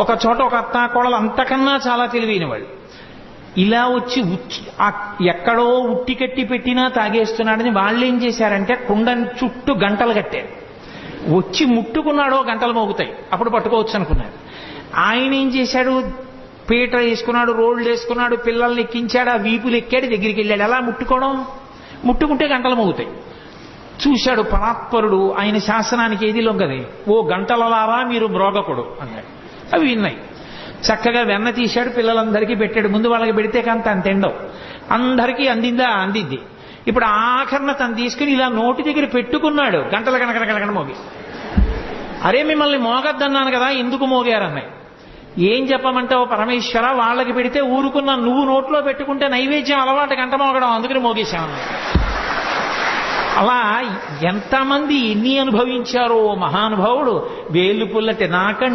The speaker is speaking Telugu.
ఒక చోట ఒక అత్త కోడలు అంతకన్నా చాలా తెలివైన వాళ్ళు. ఇలా వచ్చి ఎక్కడో ఉట్టి కట్టి పెట్టినా తాగేస్తున్నాడని వాళ్ళు ఏం చేశారంటే కుండని చుట్టూ గంటలు కట్టారు. వచ్చి ముట్టుకున్నాడో గంటలు మోగుతాయి, అప్పుడు పట్టుకోవచ్చు అనుకున్నారు. ఆయన ఏం చేశాడు, పీట వేసుకున్నాడు, రోడ్లు వేసుకున్నాడు, పిల్లల్ని ఎక్కించాడు, ఆ వీపులు ఎక్కాడు, దగ్గరికి వెళ్ళాడు. ఎలా ముట్టుకోవడం, ముట్టుకుంటే గంటలు మోగుతాయి. చూశాడు పరాత్పరుడు, ఆయన శాసనానికి ఏది లొంగది. ఓ గంటలలారా మీరు మ్రోగకుడు అన్నాడు. అవి విన్నాయి. చక్కగా వెన్న తీశాడు, పిల్లలందరికీ పెట్టాడు. ముందు వాళ్ళకి పెడితే కానీ తను తిండవు, అందరికీ అందింది. ఇప్పుడు ఆఖరణ తను తీసుకుని ఇలా నోటి దగ్గర పెట్టుకున్నాడు, గంటల కనకన మోగి. అరే మిమ్మల్ని మోగద్దన్నాను కదా, ఎందుకు మోగారన్నాయి. ఏం చెప్పమంటావు పరమేశ్వర, వాళ్ళకి పెడితే ఊరుకున్నా, నువ్వు నోట్లో పెట్టుకుంటే నైవేద్యం అలవాటు గంట మోగడం, అందుకని మోగేశామన్నాయి. అలా ఎంతమంది ఎన్ని అనుభవించారో మహానుభావుడు. వేలు పుల్లటి నాకంటే